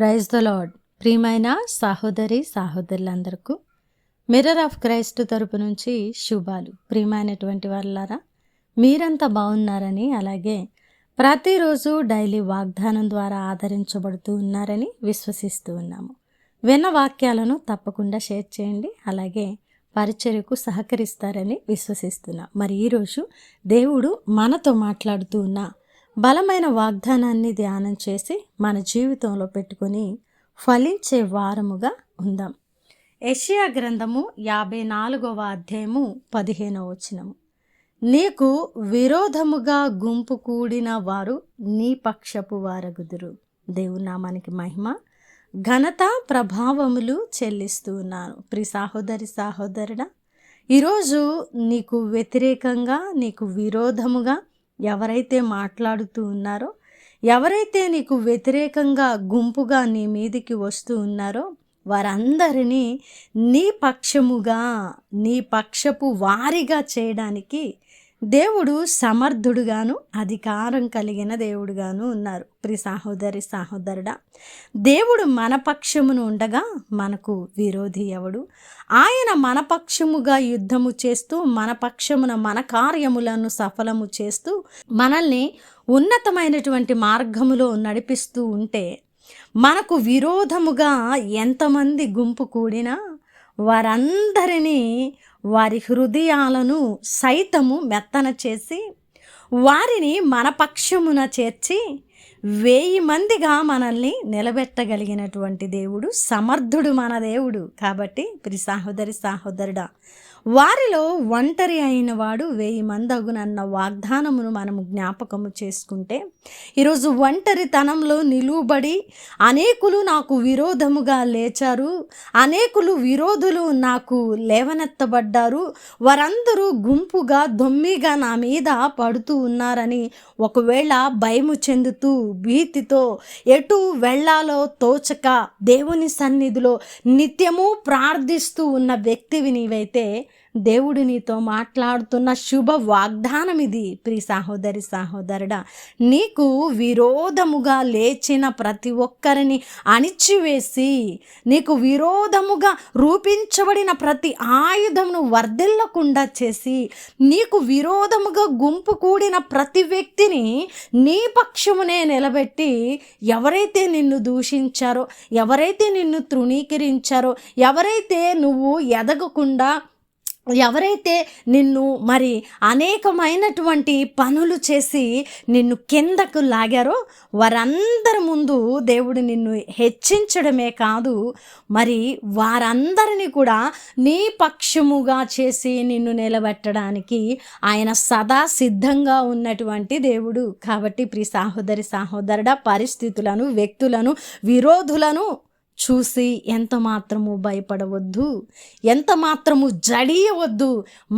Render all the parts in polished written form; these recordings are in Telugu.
Praise the lord. ప్రియమైన సహోదరి సహోదరులందరికీ మిర్రర్ ఆఫ్ క్రైస్ట్ తరపు నుంచి శుభాలు. ప్రియమైనటువంటి వాళ్ళారా, మీరంతా బాగున్నారని, అలాగే ప్రతిరోజు డైలీ వాగ్దానం ద్వారా ఆదరించబడుతూ ఉన్నారని విశ్వసిస్తూ ఉన్నాము. విన్న వాక్యాలను తప్పకుండా షేర్ చేయండి, అలాగే పరిచర్యకు సహకరిస్తారని విశ్వసిస్తున్నాం. మరి ఈరోజు దేవుడు మనతో మాట్లాడుతూ ఉన్న బలమైన వాగ్దానాన్ని ధ్యానం చేసి మన జీవితంలో పెట్టుకొని ఫలించే వారముగా ఉందాం. యెషయా గ్రంథము 54వ అధ్యాయము 15వ వచనము. నీకు విరోధముగా గుంపు కూడిన వారు నీ పక్షపు వారగుదురు. దేవుని నామానికి మహిమ ఘనత ప్రభావములు చెల్లిస్తూ ఉన్నాను. ప్రియ సహోదరి సహోదరుడా, ఈరోజు నీకు వ్యతిరేకంగా, నీకు విరోధముగా ఎవరైతే మాట్లాడుతూ ఉన్నారో, ఎవరైతే నీకు వ్యతిరేకంగా గుంపుగా నీ మీదికి వస్తూ ఉన్నారో, వారందరినీ నీ పక్షముగా, నీ పక్షపు వారిగా చేయడానికి దేవుడు సమర్థుడుగాను అధికారం కలిగిన దేవుడుగాను ఉన్నారు. ప్రియ సహోదరి సహోదరుడా, దేవుడు మన పక్షమును ఉండగా మనకు విరోధి ఎవడు? ఆయన మన పక్షముగా యుద్ధము చేస్తూ, మన పక్షమున మన కార్యములను సఫలము చేస్తూ, మనల్ని ఉన్నతమైనటువంటి మార్గములో నడిపిస్తూ ఉంటే, మనకు విరోధముగా ఎంతమంది గుంపు కూడినా వారందరినీ, వారి హృదయాలను సైతము మెత్తన చేసి, వారిని మన పక్షమున చేర్చి 1000 మందిగా మనల్ని నిలబెట్టగలిగినటువంటి దేవుడు, సమర్థుడు మన దేవుడు. కాబట్టి ప్రియ సహోదరి సహోదరుడా, వారిలో ఒంటరి అయిన వాడు 1000 మంది అగునన్న వాగ్దానమును మనము జ్ఞాపకము చేసుకుంటే, ఈరోజు ఒంటరితనంలో నిలువబడి అనేకులు నాకు విరోధముగా లేచారు, అనేకులు విరోధులు నాకు లేవనెత్తబడ్డారు, వారందరూ గుంపుగా దొమ్మిగా నా మీద పడుతూ ఉన్నారని ఒకవేళ భయము చెందుతూ, భీతితో ఎటు వెళ్ళాలో తోచక దేవుని సన్నిధిలో నిత్యము ప్రార్థిస్తూ ఉన్న వ్యక్తివి నీవైతే, దేవుడు నీతో మాట్లాడుతున్న శుభ వాగ్దానం ఇది. ప్రియ సహోదరి సహోదరుడా, నీకు విరోధముగా లేచిన ప్రతి ఒక్కరిని అణిచివేసి, నీకు విరోధముగా రూపించబడిన ప్రతి ఆయుధమును వర్ధిల్లకుండా చేసి, నీకు విరోధముగా గుంపు కూడిన ప్రతి వ్యక్తిని నీ పక్షమునే నిలబెట్టి, ఎవరైతే నిన్ను దూషించారో, ఎవరైతే నిన్ను తృణీకరించారో, ఎవరైతే నువ్వు ఎదగకుండా, ఎవరైతే నిన్ను మరి అనేకమైనటువంటి పనులు చేసి నిన్ను కిందకు లాగారో, వారందరి ముందు దేవుడు నిన్ను హెచ్చించడమే కాదు, మరి వారందరినీ కూడా నీ పక్షముగా చేసి నిన్ను నిలబెట్టడానికి ఆయన సదా సిద్ధంగా ఉన్నటువంటి దేవుడు. కాబట్టి ప్రియ సహోదరి సహోదరుడా, పరిస్థితులను, వ్యక్తులను, విరోధులను చూసి ఎంత మాత్రము భయపడవద్దు, ఎంత మాత్రము జడియవద్దు.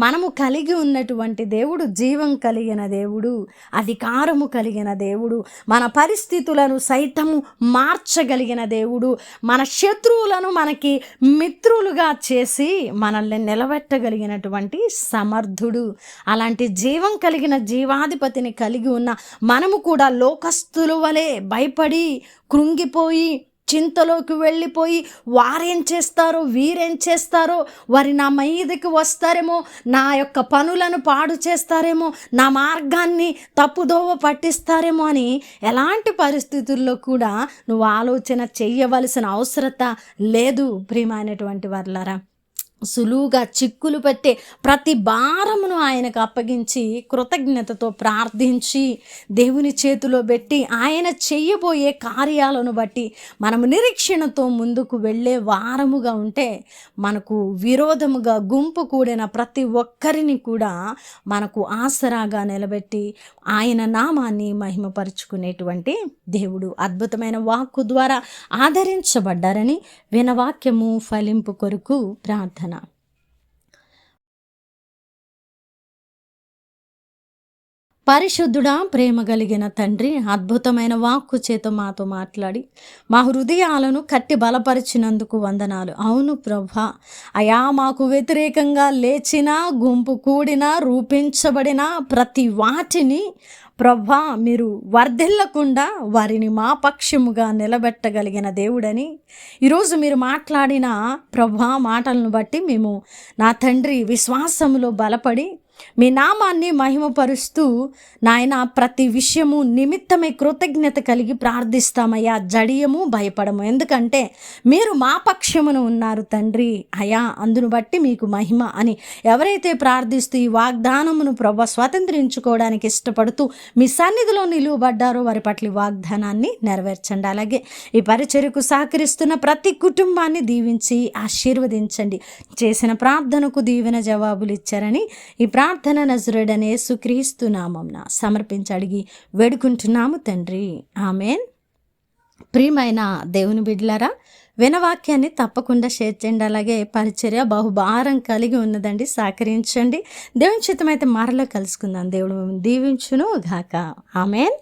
మనము కలిగి ఉన్నటువంటి దేవుడు జీవం కలిగిన దేవుడు, అధికారము కలిగిన దేవుడు, మన పరిస్థితులను సైతము మార్చగలిగిన దేవుడు, మన శత్రువులను మనకి మిత్రులుగా చేసి మనల్ని నిలబెట్టగలిగినటువంటి సమర్థుడు. అలాంటి జీవం కలిగిన జీవాధిపతిని కలిగి ఉన్న మనము కూడా లోకస్తుల వలె భయపడి, కృంగిపోయి, చింతలోకి వెళ్ళిపోయి, వారేం చేస్తారో, వీరేం చేస్తారో, వారి నా మీదకి వస్తారేమో, నా యొక్క పనులను పాడు చేస్తారేమో, నా మార్గాన్ని తప్పుదోవ పట్టిస్తారేమో అని ఎలాంటి పరిస్థితుల్లో కూడా నువ్వు ఆలోచన చెయ్యవలసిన అవసరత లేదు. ప్రియమైనటువంటి వర్లారా, సులువుగా చిక్కులు పెట్టే ప్రతి భారమును ఆయనకు అప్పగించి కృతజ్ఞతతో ప్రార్థించి దేవుని చేతిలో పెట్టి ఆయన చెయ్యబోయే కార్యాలను బట్టి మనము నిరీక్షణతో ముందుకు వెళ్ళే వారముగా ఉంటే, మనకు విరోధముగా గుంపు కూడిన ప్రతి ఒక్కరిని కూడా మనకు ఆసరాగా నిలబెట్టి ఆయన నామాన్ని మహిమపరుచుకునేటువంటి దేవుడు. అద్భుతమైన వాక్కు ద్వారా ఆదరించబడ్డారని వినవాక్యము ఫలింపు కొరకు ప్రార్థన. పరిశుద్ధుడా, ప్రేమ కలిగిన తండ్రి, అద్భుతమైన వాక్కు చేత మాతో మాట్లాడి మా హృదయాలను కట్టి బలపరిచినందుకు వందనాలు. అవును ప్రభా, అయా మాకు వ్యతిరేకంగా లేచిన, గుంపు కూడిన, రూపించబడిన ప్రతి వాటిని ప్రభా మీరు వర్ధిల్లకుండా వారిని మా పక్షముగా నిలబెట్టగలిగిన దేవుడని ఈరోజు మీరు మాట్లాడిన ప్రభా మాటలను బట్టి మేము నా తండ్రి విశ్వాసములో బలపడి మీ నామాన్ని మహిమపరుస్తూ నాయన ప్రతి విషయము నిమిత్తమై కృతజ్ఞత కలిగి ప్రార్థిస్తామయ్యా. జడియము భయపడము, ఎందుకంటే మీరు మా పక్షమును ఉన్నారు తండ్రి. అయా అందును బట్టి మీకు మహిమ అని ఎవరైతే ప్రార్థిస్తూ ఈ వాగ్దానమును ప్రభు స్వతంత్రించుకోవడానికి ఇష్టపడుతూ మీ సన్నిధిలో నిలువబడ్డారో వారి పట్ల వాగ్దానాన్ని నెరవేర్చండి. అలాగే ఈ పరిచర్యకు సహకరిస్తున్న ప్రతి కుటుంబాన్ని దీవించి ఆశీర్వదించండి. చేసిన ప్రార్థనకు దీవెన జవాబులు ఇచ్చారని ఈ ప్రార్థన నజరుడనే యేసుక్రీస్తు నామమున సమర్పించి అడిగి వేడుకుంటున్నాము తండ్రి, ఆమేన్. ప్రియమైన దేవుని బిడ్డలారా, వినవాక్యాన్ని తప్పకుండా షేర్ చేయండి. అలాగే పరిచర్య బహుభారం కలిగి ఉన్నదండి, సహకరించండి. దేవుని చిత్తమైతే మరలా కలుసుకుందాం. దేవుడు దీవించును గాక, ఆమేన్.